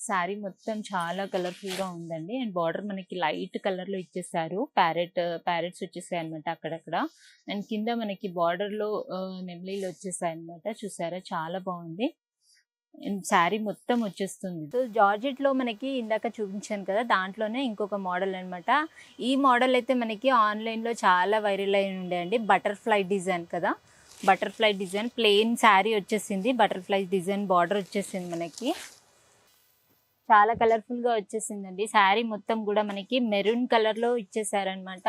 శారీ మొత్తం చాలా కలర్ఫుల్ గా ఉందండి. అండ్ బార్డర్ మనకి లైట్ కలర్ లో ఇచ్చేసారు. ప్యారెట్స్ వచ్చేసాయి అనమాట అక్కడక్కడ. అండ్ కింద మనకి బార్డర్ లో నెమలీలు వచ్చేసాయి అనమాట. చూసారా చాలా బాగుంది. అండ్ శారీ మొత్తం వచ్చేస్తుంది. సో జార్జెట్ లో మనకి ఇందాక చూపించాను కదా, దాంట్లోనే ఇంకొక మోడల్ అనమాట. ఈ మోడల్ అయితే మనకి ఆన్లైన్ లో చాలా వైరల్ అయి ఉండే అండి. బటర్ఫ్లై డిజైన్ కదా, బటర్ఫ్లై డిజైన్ ప్లెయిన్ శారీ వచ్చేసింది. బటర్ఫ్లై డిజైన్ బార్డర్ వచ్చేసింది మనకి. చాలా కలర్ఫుల్ గా వచ్చేసిందండి. శారీ మొత్తం కూడా మనకి మెరూన్ కలర్ లో ఇచ్చేసారనమాట.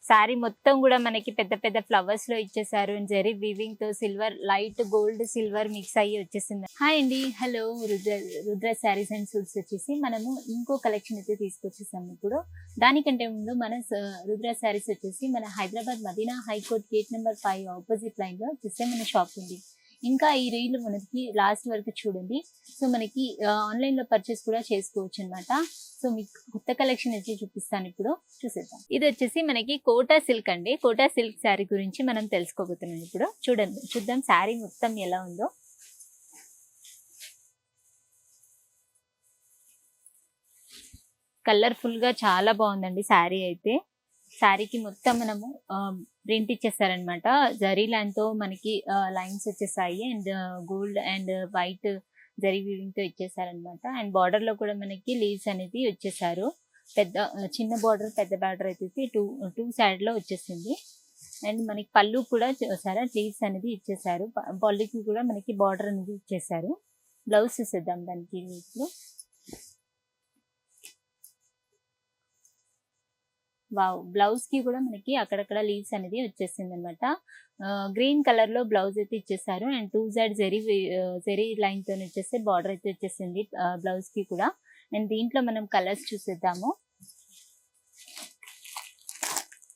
శారీ మొత్తం కూడా మనకి పెద్ద పెద్ద ఫ్లవర్స్ లో ఇచ్చేసారు. జరీ వీవింగ్ తో silver, light gold silver mix అయ్యి వచ్చేసింది. హాయ్ అండి, hello. Rudra saris and suits వచ్చేసి మనము ఇంకో కలెక్షన్ అయితే తీసుకొచ్చేసాము ఇప్పుడు. దానికంటే ముందు మన రుద్ర శారీస్ వచ్చేసి మన Hyderabad Madina high court gate number 5 opposite line లో వచ్చేస్తే మన షాప్ ఉంది. ఇంకా ఈ రీల్ మనకి లాస్ట్ వరకు చూడండి. సో మనకి ఆన్లైన్ లో పర్చేస్ కూడా చేసుకోవచ్చు అనమాట. సో మీకు కొత్త కలెక్షన్ వచ్చి చూపిస్తాను, ఇప్పుడు చూసేద్దాం. ఇది వచ్చేసి మనకి కోటా సిల్క్ అండి. కోటా సిల్క్ శారీ గురించి మనం తెలుసుకోబోతున్నాం ఇప్పుడు. చూద్దాం శారీ మొత్తం ఎలా ఉందో. కలర్ఫుల్ గా చాలా బాగుందండి శారీ అయితే. శారీకి మొత్తం మనము ప్రింట్ ఇచ్చేస్తారనమాట. జరీ లైన్ తో మనకి లైన్స్ వచ్చేసాయి. And gold and white zari weaving తో ఇచ్చేసారనమాట. అండ్ బార్డర్ లో కూడా మనకి లీవ్స్ అనేది వచ్చేసారు. చిన్న బార్డర్, పెద్ద బార్డర్ అయితే టూ సైడ్ లో వచ్చేసింది. అండ్ మనకి పళ్ళు కూడా చూసారా, లీవ్స్ అనేది ఇచ్చేసారు. పళ్ళుకి కూడా మనకి బార్డర్ అనేది ఇచ్చేసారు. బ్లౌజ్ చూసేద్దాం దానికి. ఇప్పుడు వావ్, బ్లౌజ్ కి కూడా మనకి అక్కడక్కడ లీవ్స్ అనేది వచ్చేసింది అనమాట. గ్రీన్ కలర్ లో బ్లౌజ్ అయితే ఇచ్చేసారు. And two side zari line తో వచ్చేస్తే బార్డర్ అయితే వచ్చేసింది బ్లౌజ్ కి కూడా. అండ్ దీంట్లో మనం కలర్స్ చూసేద్దాము.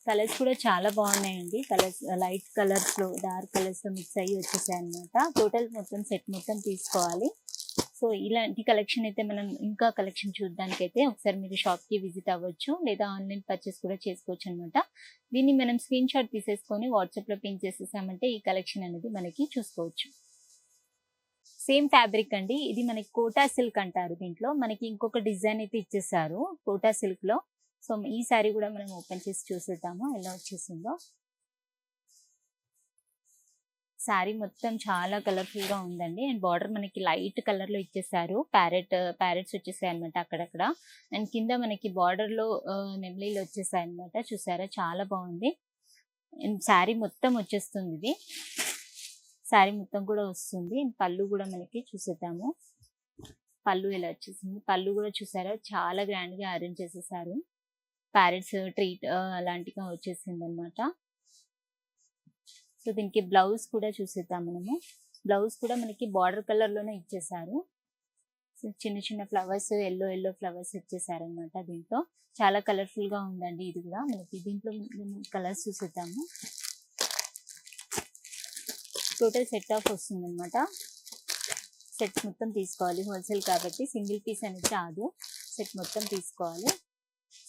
కలర్స్ కూడా చాలా బాగున్నాయండి. కలర్స్ లైట్ కలర్స్ లో డార్క్ కలర్స్ లో మిక్స్ అయ్యి వచ్చేసాయి అనమాట. టోటల్ మొత్తం సెట్ మొత్తం తీసుకోవాలి. సో ఇలాంటి కలెక్షన్ అయితే మనం ఇంకా కలెక్షన్ చూడడానికి అయితే ఒకసారి మీరు షాప్ కి విజిట్ అవ్వచ్చు, లేదా ఆన్లైన్ పర్చేస్ కూడా చేసుకోవచ్చు అనమాట. దీన్ని మనం స్క్రీన్ షాట్ తీసేసుకొని వాట్సాప్ లో పిన్ చేసేసామంటే ఈ కలెక్షన్ అనేది మనకి చూసుకోవచ్చు. సేమ్ ఫ్యాబ్రిక్ అండి. ఇది మనకి కోటా సిల్క్ అంటారు. దీంట్లో మనకి ఇంకొక డిజైన్ అయితే ఇచ్చేసారు కోటా సిల్క్ లో. సో ఈ సారీ కూడా మనం ఓపెన్ చేసి చూసేద్దాము ఎలా వచ్చేసిందో. శారీ మొత్తం చాలా కలర్ఫుల్ గా ఉందండి. అండ్ బార్డర్ మనకి లైట్ కలర్ లో ఇచ్చేసారు. ప్యారెట్స్ వచ్చేసాయి అనమాట అక్కడక్కడ. అండ్ కింద మనకి బార్డర్ లో నెమలీలు వచ్చేసాయి అనమాట. చూసారా చాలా బాగుంది. అండ్ శారీ మొత్తం వచ్చేస్తుంది. ఇది శారీ మొత్తం కూడా వస్తుంది. పళ్ళు కూడా మనకి చూసేద్దాము. పళ్ళు ఎలా వచ్చేసింది. పళ్ళు కూడా చూసారా చాలా గ్రాండ్ గా అరేంజ్ చేసేసారు. ప్యారెట్స్ ట్రీట్ అలాంటిగా వచ్చేసింది అనమాట. సో దీనికి బ్లౌజ్ కూడా చూసేద్దాం మనము. బ్లౌజ్ కూడా మనకి బార్డర్ కలర్ లోనే ఇచ్చేసారు. చిన్న చిన్న ఫ్లవర్స్, ఎల్లో ఫ్లవర్స్ ఇచ్చేసారు అనమాట. దీంట్లో చాలా కలర్ఫుల్ గా ఉందండి. ఇది కూడా మనకి దీంట్లో కలర్స్ చూసేద్దాము. టోటల్ సెట్ ఆఫ్ వస్తుంది అనమాట. సెట్ మొత్తం తీసుకోవాలి. హోల్సేల్ కాబట్టి సింగిల్ పీస్ అనేది రాదు, సెట్ మొత్తం తీసుకోవాలి.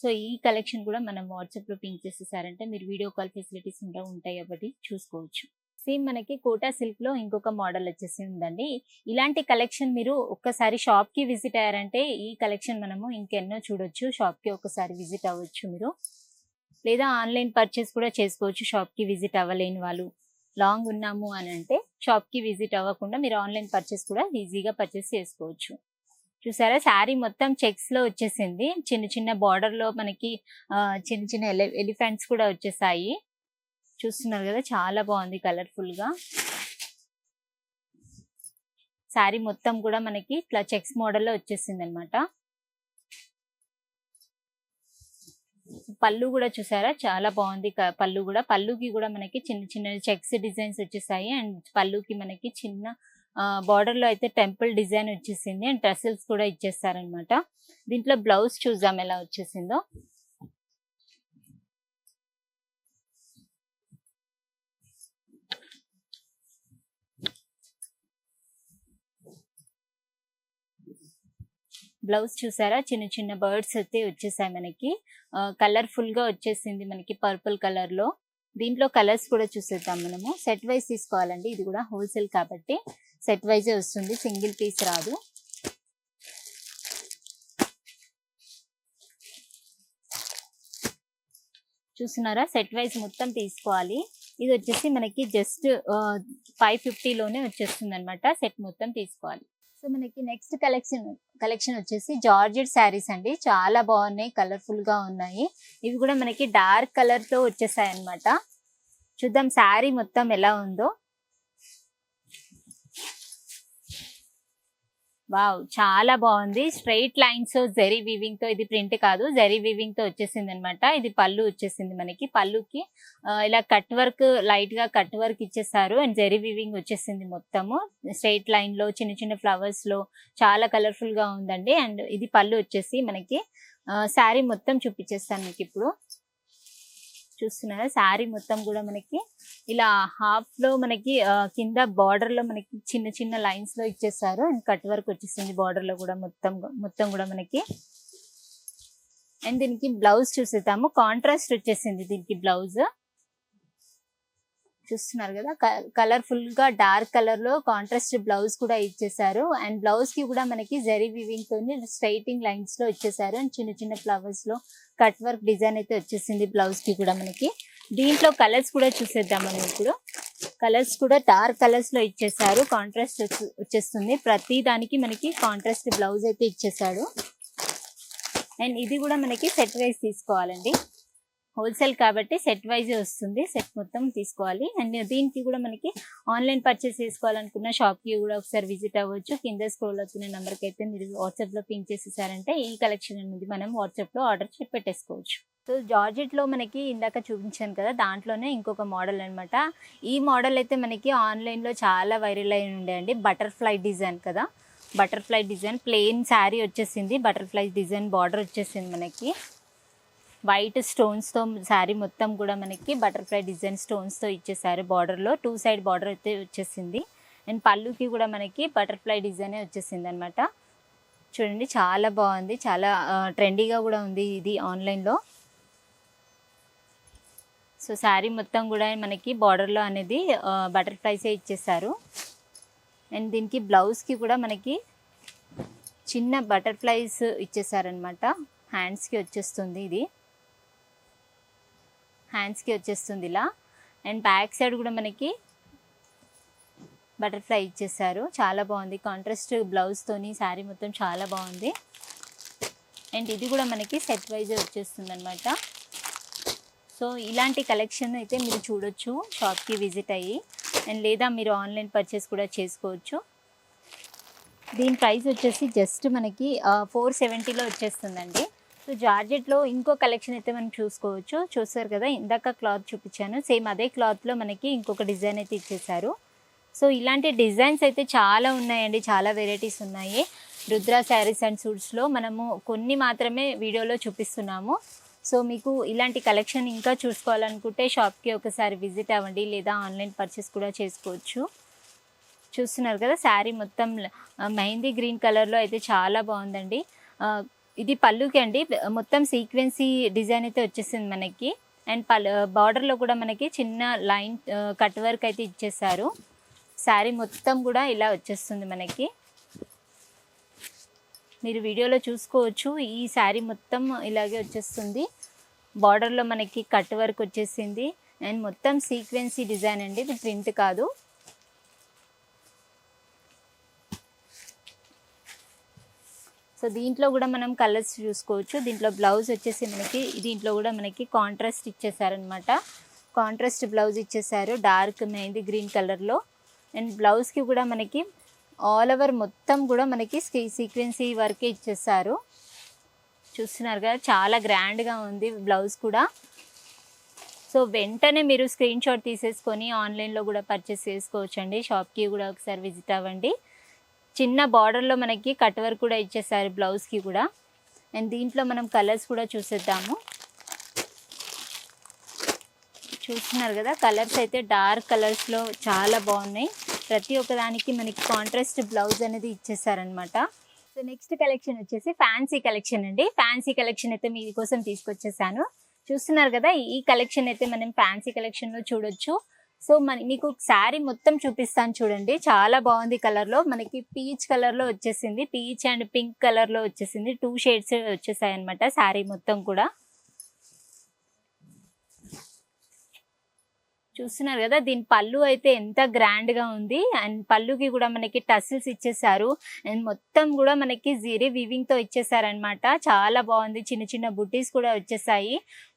సో ఈ కలెక్షన్ కూడా మనం వాట్సాప్ లో పింక్ చేసేసారంటే మీరు వీడియో కాల్ ఫెసిలిటీస్ ఉంటాయి కాబట్టి చూసుకోవచ్చు. సేమ్ మనకి కోటా సిల్క్ లో ఇంకొక మోడల్ వచ్చేసి ఉందండి. ఇలాంటి కలెక్షన్ మీరు ఒక్కసారి షాప్ కి విజిట్ అయ్యారంటే ఈ కలెక్షన్ మనము ఇంకెన్నో చూడొచ్చు. షాప్ కి ఒకసారి విజిట్ అవ్వచ్చు మీరు, లేదా ఆన్లైన్ పర్చేస్ కూడా చేసుకోవచ్చు. షాప్ కి విజిట్ అవ్వలేని వాళ్ళు, లాంగ్ ఉన్నాము అని అంటే షాప్ కి విజిట్ అవ్వకుండా మీరు ఆన్లైన్ పర్చేస్ కూడా ఈజీగా పర్చేస్ చేసుకోవచ్చు. చూసారా శారీ మొత్తం చెక్స్ లో వచ్చేసింది. చిన్న చిన్న బార్డర్ లో మనకి చిన్న చిన్న ఎలిఫెంట్స్ కూడా వచ్చేసాయి. చూస్తున్నారు కదా చాలా బాగుంది కలర్ఫుల్ గా. శారీ మొత్తం కూడా మనకి ఇట్లా చెక్స్ మోడల్ లో వచ్చేసింది అనమాట. పళ్ళు కూడా చూసారా చాలా బాగుంది. పళ్ళుకి కూడా మనకి చిన్న చిన్న చెక్స్ డిజైన్స్ వచ్చేసాయి. అండ్ పళ్ళుకి మనకి చిన్న బార్డర్ లో అయితే టెంపుల్ డిజైన్ వచ్చేసింది. అండ్ టెసల్స్ కూడా ఇచ్చేస్తారనమాట. దీంట్లో బ్లౌజ్ చూద్దాం ఎలా వచ్చేసిందో. బ్లౌజ్ చూసారా చిన్న చిన్న బర్డ్స్ అయితే వచ్చేసాయి మనకి. కలర్ఫుల్ గా వచ్చేసింది మనకి పర్పుల్ కలర్ లో. దీంట్లో కలర్స్ కూడా చూసేద్దాం మనము. సెట్ వైజ్ తీసుకోవాలండి. ఇది కూడా హోల్సేల్ కాబట్టి సెట్ వైజే వస్తుంది, సింగిల్ పీస్ రాదు. చూస్తున్నారా, సెట్ వైజ్ మొత్తం తీసుకోవాలి. ఇది వచ్చేసి మనకి జస్ట్ 550లోనే వచ్చేస్తుంది అనమాట. సెట్ మొత్తం తీసుకోవాలి. సో మనకి నెక్స్ట్ కలెక్షన్ వచ్చేసి జార్జెట్ శారీస్ అండి. చాలా బాగున్నాయి, కలర్ఫుల్ గా ఉన్నాయి. ఇవి కూడా మనకి డార్క్ కలర్ తో వచ్చేసాయి అనమాట. చూద్దాం శారీ మొత్తం ఎలా ఉందో. వావ్, చాలా బాగుంది. స్ట్రైట్ లైన్స్ జరీ వీవింగ్ తో, ఇది ప్రింట్ కాదు, జరీ వీవింగ్ తో వచ్చేసింది అనమాట. ఇది పళ్ళు వచ్చేసింది మనకి. పళ్ళుకి ఇలా కట్ వర్క్, లైట్ గా కట్ వర్క్ ఇచ్చేసారు. అండ్ జరీ వీవింగ్ వచ్చేసింది మొత్తము. స్ట్రైట్ లైన్ లో చిన్న చిన్న ఫ్లవర్స్ లో చాలా కలర్ఫుల్ గా ఉందండి. అండ్ ఇది పళ్ళు వచ్చేసి మనకి. శారీ మొత్తం చూపించేస్తాను మీకు ఇప్పుడు. చూస్తున్నారా, శారీ మొత్తం కూడా మనకి ఇలా హాఫ్ లో మనకి కింద బార్డర్ లో మనకి చిన్న చిన్న లైన్స్ లో ఇచ్చేసారు. అండ్ కట్ వర్క్ వచ్చేసింది బార్డర్ లో కూడా మొత్తం కూడా మనకి. అండ్ దీనికి బ్లౌజ్ చూసేద్దాము. కాంట్రాస్ట్ వచ్చేసింది దీనికి బ్లౌజ్. చూస్తున్నారు కదా, కలర్ఫుల్ గా డార్క్ కలర్ లో కాంట్రాస్ట్ బ్లౌజ్ కూడా ఇచ్చేసారు. అండ్ బ్లౌజ్ కి కూడా మనకి జరీ వీవింగ్ తోని స్ట్రైటింగ్ లైన్స్ లో ఇచ్చేసారు. అండ్ చిన్న చిన్న ఫ్లవర్స్ లో కట్ వర్క్ డిజైన్ అయితే వచ్చేసింది బ్లౌజ్ కి కూడా మనకి. దీంట్లో కలర్స్ కూడా చూసేద్దాం మనం ఇప్పుడు. కలర్స్ కూడా డార్క్ కలర్స్ లో ఇచ్చేసారు. కాంట్రాస్ట్ వచ్చేస్తుంది. ప్రతి దానికి మనకి కాంట్రాస్ట్ బ్లౌజ్ అయితే ఇచ్చేసాడు. అండ్ ఇది కూడా మనకి సెట్ వైజ్ తీసుకోవాలండి. హోల్సేల్ కాబట్టి సెట్ వైజ్ వస్తుంది. సెట్ మొత్తం తీసుకోవాలి. అండ్ దీనికి కూడా మనకి ఆన్లైన్ పర్చేస్ చేసుకోవాలనుకున్న షాప్కి కూడా ఒకసారి విజిట్ అవ్వచ్చు. కింద స్క్రోల్ అవుతున్న నెంబర్కి అయితే మీరు వాట్సాప్లో పింక్ చేసేసారంటే ఈ కలెక్షన్ అనేది మనం వాట్సాప్లో ఆర్డర్ చేసి పెట్టేసుకోవచ్చు. సో జార్జెట్లో మనకి ఇందాక చూపించాను కదా, దాంట్లోనే ఇంకొక మోడల్ అనమాట. ఈ మోడల్ అయితే మనకి ఆన్లైన్లో చాలా వైరల్ అయి ఉండే అండి. బటర్ఫ్లై డిజైన్ కదా, బటర్ఫ్లై డిజైన్ ప్లెయిన్ శారీ వచ్చేసింది. బటర్ఫ్లై డిజైన్ బార్డర్ వచ్చేసింది మనకి. వైట్ స్టోన్స్ తో శారీ మొత్తం కూడా మనకి బటర్ఫ్లై డిజైన్ స్టోన్స్ తో ఇచ్చేసారు. బార్డర్ లో 2 సైడ్ బార్డర్ అయితే వచ్చేసింది. అండ్ పళ్ళుకి కూడా మనకి బటర్ఫ్లై డిజైన్ వచ్చేసింది అనమాట. చూడండి, చాలా బాగుంది. చాలా ట్రెండీగా కూడా ఉంది ఇది ఆన్లైన్ లో. సో శారీ మొత్తం కూడా మనకి బార్డర్ లో అనేది బటర్ఫ్లైసే ఇచ్చేసారు. అండ్ దీనికి బ్లౌజ్ కి కూడా మనకి చిన్న బటర్ఫ్లైస్ ఇచ్చేసారనమాట. హ్యాండ్స్ కి వచ్చేస్తుంది, ఇది హ్యాండ్స్కి వచ్చేస్తుంది ఇలా. అండ్ బ్యాక్ సైడ్ కూడా మనకి బటర్ఫ్లై ఇచ్చేసారు. చాలా బాగుంది. కాంట్రాస్ట్ బ్లౌజ్తోని శారీ మొత్తం చాలా బాగుంది. అండ్ ఇది కూడా మనకి సెట్ వైజ్ వచ్చేస్తుంది అనమాట. సో ఇలాంటి కలెక్షన్ అయితే మీరు చూడొచ్చు షాప్కి విజిట్ అయ్యి. అండ్ లేదా మీరు ఆన్లైన్ పర్చేస్ కూడా చేసుకోవచ్చు. దీని ప్రైస్ వచ్చేసి జస్ట్ మనకి 470లో వచ్చేస్తుందండి. సో జార్జెట్లో ఇంకో కలెక్షన్ అయితే మనం చూసుకోవచ్చు. చూస్తారు కదా, ఇందాక క్లాత్ చూపించాను, సేమ్ అదే క్లాత్లో మనకి ఇంకొక డిజైన్ అయితే ఇచ్చేసారు. సో ఇలాంటి డిజైన్స్ అయితే చాలా ఉన్నాయండి, చాలా వెరైటీస్ ఉన్నాయి. రుద్ర శారీస్ అండ్ సూట్స్లో మనము కొన్ని మాత్రమే వీడియోలో చూపిస్తున్నాము. సో మీకు ఇలాంటి కలెక్షన్ ఇంకా చూసుకోవాలనుకుంటే షాప్కి ఒకసారి విజిట్ అవ్వండి, లేదా ఆన్లైన్ పర్చేస్ కూడా చేసుకోవచ్చు. చూస్తున్నారు కదా, శారీ మొత్తం మెహందీ గ్రీన్ కలర్లో అయితే చాలా బాగుందండి. ఇది పళ్ళుకి అండి, మొత్తం సీక్వెన్సీ డిజైన్ అయితే వచ్చేసింది మనకి. అండ్ బార్డర్లో కూడా మనకి చిన్న లైన్ కట్ వర్క్ అయితే ఇచ్చేసారు. శారీ మొత్తం కూడా ఇలా వచ్చేస్తుంది మనకి. మీరు వీడియోలో చూసుకోవచ్చు. ఈ శారీ మొత్తం ఇలాగే వచ్చేస్తుంది. బార్డర్లో మనకి కట్ వర్క్ వచ్చేసింది. అండ్ మొత్తం సీక్వెన్సీ డిజైన్ అండి, ఇది ప్రింట్ కాదు. సో దీంట్లో కూడా మనం కలర్స్ చూసుకోవచ్చు. దీంట్లో బ్లౌజ్ వచ్చేసి మనకి దీంట్లో కూడా మనకి కాంట్రాస్ట్ ఇచ్చేసారనమాట. కాంట్రాస్ట్ బ్లౌజ్ ఇచ్చేసారు డార్క్ మెహందీ గ్రీన్ కలర్లో. అండ్ బ్లౌజ్కి కూడా మనకి ఆల్ ఓవర్ మొత్తం కూడా మనకి సీక్వెన్సీ వర్కే ఇచ్చేసారు. చూస్తున్నారు కదా, చాలా గ్రాండ్గా ఉంది బ్లౌజ్ కూడా. సో వెంటనే మీరు స్క్రీన్ షాట్ తీసేసుకొని ఆన్లైన్లో కూడా పర్చేస్ చేసుకోవచ్చు అండి. షాప్కి కూడా ఒకసారి విజిట్ అవ్వండి. చిన్న బార్డర్లో మనకి కట్ వర్క్ కూడా ఇచ్చేసారు బ్లౌజ్కి కూడా. అండ్ దీంట్లో మనం కలర్స్ కూడా చూసేద్దాము. చూస్తున్నారు కదా, కలర్స్ అయితే డార్క్ కలర్స్లో చాలా బాగున్నాయి. ప్రతి ఒక్కదానికి మనకి కాంట్రాస్ట్ బ్లౌజ్ అనేది ఇచ్చేసారనమాట. సో నెక్స్ట్ కలెక్షన్ వచ్చేసి ఫ్యాన్సీ కలెక్షన్ అండి. ఫ్యాన్సీ కలెక్షన్ అయితే మీకోసం తీసుకొచ్చేసాను. చూస్తున్నారు కదా, ఈ కలెక్షన్ అయితే మనం ఫ్యాన్సీ కలెక్షన్లో చూడొచ్చు. సో మీకు శారీ మొత్తం చూపిస్తాను చూడండి. చాలా బాగుంది. కలర్లో మనకి పీచ్ కలర్లో వచ్చేసింది. పీచ్ అండ్ పింక్ కలర్లో వచ్చేసింది. 2 షేడ్స్ వచ్చేసాయి అనమాట శారీ మొత్తం కూడా. చూస్తున్నారు కదా, దీని పళ్ళు అయితే ఎంత గ్రాండ్ గా ఉంది. అండ్ పళ్ళుకి కూడా మనకి టసిల్స్ ఇచ్చేసారు. అండ్ మొత్తం కూడా మనకి జీరీ వీవింగ్ తో ఇచ్చేసారనమాట. చాలా బాగుంది. చిన్న చిన్న బుట్టీస్ కూడా వచ్చేసాయి.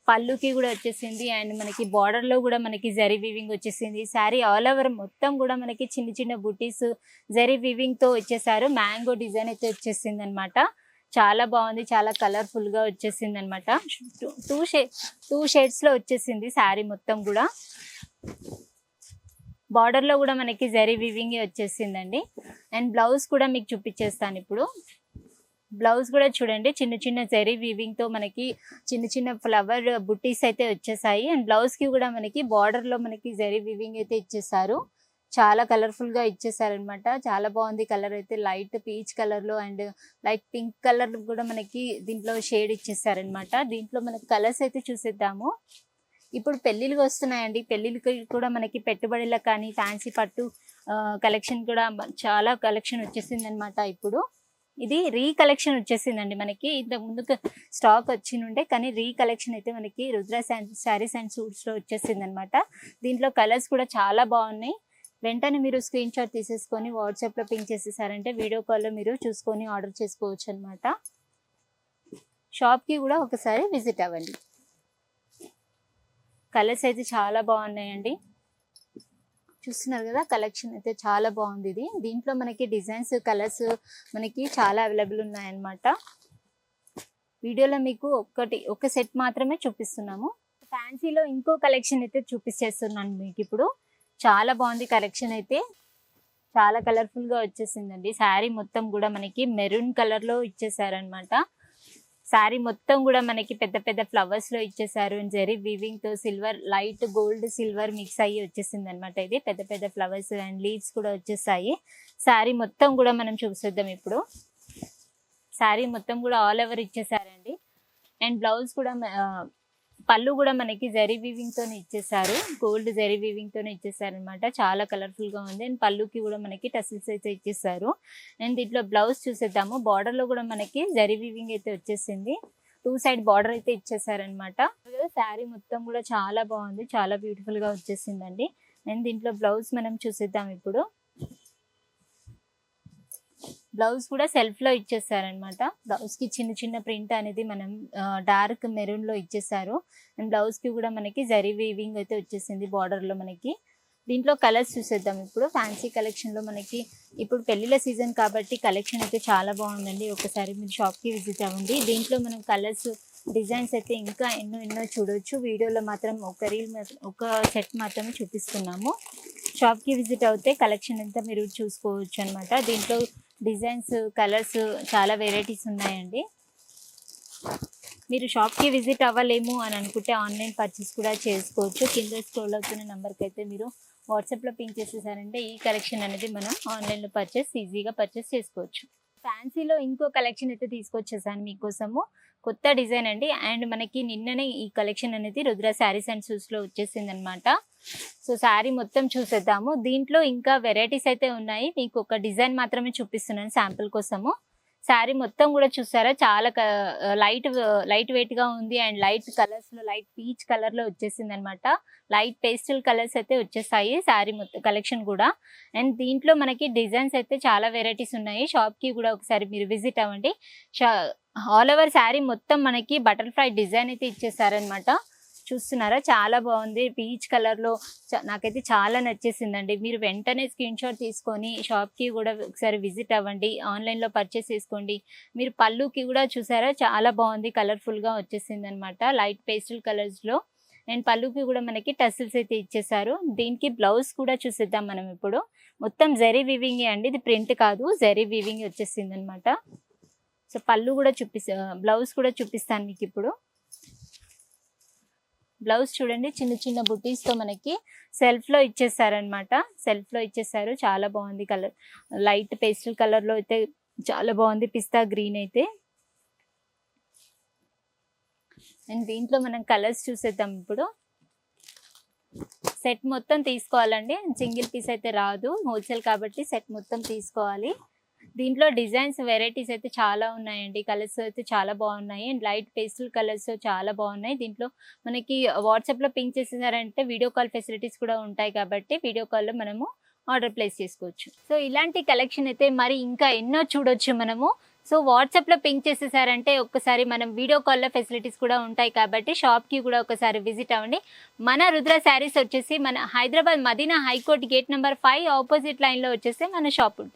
పళ్ళుకి కూడా వచ్చేసింది. అండ్ మనకి బార్డర్ లో కూడా మనకి జరీ వీవింగ్ వచ్చేసింది. శారీ ఆల్ ఓవర్ మొత్తం కూడా మనకి చిన్న చిన్న బుట్టీస్ జరీ వీవింగ్ తో వచ్చేసారు. మ్యాంగో డిజైన్ అయితే వచ్చేసింది అనమాట. చాలా బాగుంది. చాలా కలర్ఫుల్ గా వచ్చేసింది అనమాట. టూ షేడ్స్ లో వచ్చేసింది శారీ మొత్తం కూడా. బార్డర్ లో కూడా మనకి జరీ వీవింగ్ వచ్చేసిందండి. అండ్ బ్లౌజ్ కూడా మీకు చూపించేస్తాను ఇప్పుడు. బ్లౌజ్ కూడా చూడండి, చిన్న చిన్న జరీ వీవింగ్ తో మనకి చిన్న చిన్న ఫ్లవర్ బుట్టీస్ అయితే వచ్చేసాయి. అండ్ బ్లౌజ్ కి కూడా మనకి బార్డర్ లో మనకి జరీ వీవింగ్ అయితే ఇచ్చేసారు. చాలా కలర్ఫుల్ గా ఇచ్చేసారనమాట. చాలా బాగుంది. కలర్ అయితే లైట్ పీచ్ కలర్ లో అండ్ లైట్ పింక్ కలర్ కూడా మనకి దీంట్లో షేడ్ ఇచ్చేసారనమాట. దీంట్లో మనకి కలర్స్ అయితే చూసేద్దాము. ఇప్పుడు పెళ్ళిళ్ళకి వస్తున్నాయండి. పెళ్ళిళ్ళకి కూడా మనకి పెట్టుబడులకు కానీ ఫ్యాన్సీ పట్టు కలెక్షన్ కూడా చాలా కలెక్షన్ వచ్చేసింది అనమాట. ఇప్పుడు ఇది రీ కలెక్షన్ వచ్చేసిందండి. మనకి ఇంతకు ముందు స్టాక్ వచ్చినుండే, కానీ రీ కలెక్షన్ అయితే మనకి రుద్ర శారీస్ అండ్ సూట్స్ లో వచ్చేసింది అనమాట. దీంట్లో కలర్స్ కూడా చాలా బాగున్నాయి. వెంటనే మీరు స్క్రీన్ షాట్ తీసేసుకొని వాట్సాప్ లో పింక్ చేసేసారంటే వీడియో కాల్లో మీరు చూసుకొని ఆర్డర్ చేసుకోవచ్చు అనమాట. షాప్ కి కూడా ఒకసారి విజిట్ అవ్వండి. కలర్స్ అయితే చాలా బాగున్నాయండి. చూస్తున్నారు కదా, కలెక్షన్ అయితే చాలా బాగుంది. ఇది దీంట్లో మనకి డిజైన్స్ కలర్స్ మనకి చాలా అవైలబుల్ ఉన్నాయన్నమాట. వీడియోలో మీకు ఒక సెట్ మాత్రమే చూపిస్తున్నాము. ఫ్యాన్సీలో ఇంకో కలెక్షన్ అయితే చూపించేస్తున్నాను మీకు ఇప్పుడు. చాలా బాగుంది కలెక్షన్ అయితే. చాలా కలర్ఫుల్ గా వచ్చేసిందండి. శారీ మొత్తం కూడా మనకి మెరూన్ కలర్ లో ఇచ్చేసారనమాట. శారీ మొత్తం కూడా మనకి పెద్ద పెద్ద ఫ్లవర్స్ లో ఇచ్చేసారు. జరీ వీవింగ్ తో silver, light gold silver mix అయ్యి వచ్చేసింది అనమాట. ఇది పెద్ద పెద్ద ఫ్లవర్స్ అండ్ లీవ్స్ కూడా వచ్చేసాయి. శారీ మొత్తం కూడా మనం చూసేద్దాం ఇప్పుడు. శారీ మొత్తం కూడా ఆల్ ఓవర్ ఇచ్చేసారండి. అండ్ బ్లౌజ్ కూడా పళ్ళు కూడా మనకి జరీ వీవింగ్ తోనే ఇచ్చేసారు. గోల్డ్ జరీ వీవింగ్ తోనే ఇచ్చేసారు అనమాట. చాలా కలర్ఫుల్ గా ఉంది. అండ్ పళ్ళుకి కూడా మనకి టసిల్స్ అయితే ఇచ్చేసారు. అండ్ దీంట్లో బ్లౌజ్ చూసేద్దాము. బార్డర్ లో కూడా మనకి జరీ వీవింగ్ అయితే వచ్చేసింది. టూ సైడ్ బార్డర్ అయితే ఇచ్చేసారనమాట. శారీ మొత్తం కూడా చాలా బాగుంది. చాలా బ్యూటిఫుల్ గా వచ్చేసిందండి. అండ్ దీంట్లో బ్లౌజ్ మనం చూసేద్దాం ఇప్పుడు. బ్లౌజ్ కూడా సెల్ఫ్ లో ఇచ్చేసారనమాట. బ్లౌజ్ కి చిన్న చిన్న ప్రింట్ అనేది మనం డార్క్ మెరూన్ లో ఇచ్చేసారు. అండ్ బ్లౌజ్ కి కూడా మనకి జరీ వీవింగ్ అయితే వచ్చేసింది బార్డర్ లో మనకి. దీంట్లో కలర్స్ చూసేద్దాం ఇప్పుడు. ఫ్యాన్సీ కలెక్షన్ లో మనకి ఇప్పుడు పెళ్లిళ్ళ సీజన్ కాబట్టి కలెక్షన్ అయితే చాలా బాగుందండి. ఒకసారి మీరు షాప్ కి విజిట్ అవ్వండి. దీంట్లో మనం కలర్స్ డిజైన్స్ అయితే ఇంకా ఎన్నో చూడొచ్చు. వీడియోలో మాత్రం ఒక సెట్ మాత్రమే చూపిస్తున్నాము. షాప్ కి విజిట్ అవుతే కలెక్షన్ అంతా మీరు చూసుకోవచ్చు అనమాట. దీంట్లో డిజైన్స్ కలర్స్ చాలా వెరైటీస్ ఉన్నాయండి. మీరు షాప్కి విజిట్ అవ్వలేము అని అనుకుంటే ఆన్లైన్ పర్చేస్ కూడా చేసుకోవచ్చు. కింద స్క్రోల్ అవుతున్న నెంబర్కి అయితే మీరు వాట్సాప్లో పింక్ చేసేసారంటే ఈ కలెక్షన్ అనేది మనం ఆన్లైన్లో ఈజీగా పర్చేస్ చేసుకోవచ్చు. ఫ్యాన్సీలో ఇంకో కలెక్షన్ అయితే తీసుకొచ్చేసాను మీకోసము. కొత్త డిజైన్ అండి. అండ్ మనకి నిన్ననే ఈ కలెక్షన్ అనేది రుద్ర శారీస్ అండ్ సూట్స్లో వచ్చేసింది అనమాట. సో శారీ మొత్తం చూసేద్దాము. దీంట్లో ఇంకా వెరైటీస్ అయితే ఉన్నాయి. మీకు ఒక డిజైన్ మాత్రమే చూపిస్తున్నాను శాంపుల్ కోసము. శారీ మొత్తం కూడా చూసారా, చాలా లైట్ వెయిట్ గా ఉంది. అండ్ లైట్ కలర్స్ లో లైట్ పీచ్ కలర్ లో వచ్చేసింది అనమాట. లైట్ పేస్టల్ కలర్స్ అయితే వచ్చేసాయి శారీ మొత్తం కలెక్షన్ కూడా. అండ్ దీంట్లో మనకి డిజైన్స్ అయితే చాలా వెరైటీస్ ఉన్నాయి. షాప్ కి కూడా ఒకసారి మీరు విజిట్ అవ్వండి. ఆల్ ఓవర్ శారీ మొత్తం మనకి బటర్ఫ్లై డిజైన్ అయితే ఇచ్చేసారనమాట. చూస్తున్నారా, చాలా బాగుంది. పీచ్ కలర్ లో నాకైతే చాలా నచ్చేసిందండి. మీరు వెంటనే స్క్రీన్ షాట్ తీసుకొని షాప్ కి కూడా ఒకసారి విజిట్ అవ్వండి. ఆన్లైన్ లో పర్చేస్ చేసుకోండి. మీరు పళ్ళుకి కూడా చూసారా, చాలా బాగుంది. కలర్ఫుల్ గా వచ్చేసింది అనమాట. లైట్ పేస్టల్ కలర్స్ లో. అండ్ పళ్ళుకి కూడా మనకి టసిల్స్ అయితే ఇచ్చేసారు. దీనికి బ్లౌజ్ కూడా చూసేద్దాం మనం ఇప్పుడు. మొత్తం జరీ వీవింగ్ అండి, ఇది ప్రింట్ కాదు, జరీ వీవింగ్ వచ్చేసింది అనమాట. సో పళ్ళు కూడా బ్లౌజ్ కూడా చూపిస్తాను మీకు ఇప్పుడు. బ్లౌజ్ చూడండి, చిన్న చిన్న బుటీస్ తో మనకి సెల్ఫ్ లో ఇచ్చేసారనమాట. సెల్ఫ్ లో ఇచ్చేసారు. చాలా బాగుంది. కలర్ లైట్ పేస్టల్ కలర్ లో అయితే చాలా బాగుంది. పిస్తా గ్రీన్ అయితే. అండ్ దీంట్లో మనం కలర్స్ చూసేద్దాం ఇప్పుడు. సెట్ మొత్తం తీసుకోవాలండి. సింగిల్ పీస్ అయితే రాదు, హోల్సేల్ కాబట్టి సెట్ మొత్తం తీసుకోవాలి. దీంట్లో డిజైన్స్ వెరైటీస్ అయితే చాలా ఉన్నాయండి. కలర్స్ అయితే చాలా బాగున్నాయి. అండ్ లైట్ పేస్టల్ కలర్స్ చాలా బాగున్నాయి. దీంట్లో మనకి వాట్సాప్‌లో పింక్ చేసేసారంటే వీడియో కాల్ ఫెసిలిటీస్ కూడా ఉంటాయి కాబట్టి వీడియో కాల్‌లో మనము ఆర్డర్ ప్లేస్ చేసుకోవచ్చు. సో ఇలాంటి కలెక్షన్ అయితే మరి ఇంకా ఎన్నో చూడొచ్చు మనము. సో వాట్సాప్‌లో పింక్ చేసేసారంటే ఒక్కసారి మనం వీడియో కాల్‌లో ఫెసిలిటీస్ కూడా ఉంటాయి కాబట్టి షాప్‌కి కూడా ఒకసారి విజిట్ అవ్వండి. మన రుద్ర శారీస్ వచ్చేసి మన Hyderabad Madina high court gate number 5 opposite లైన్‌లో వచ్చేసి మన షాప్ ఉంటుంది.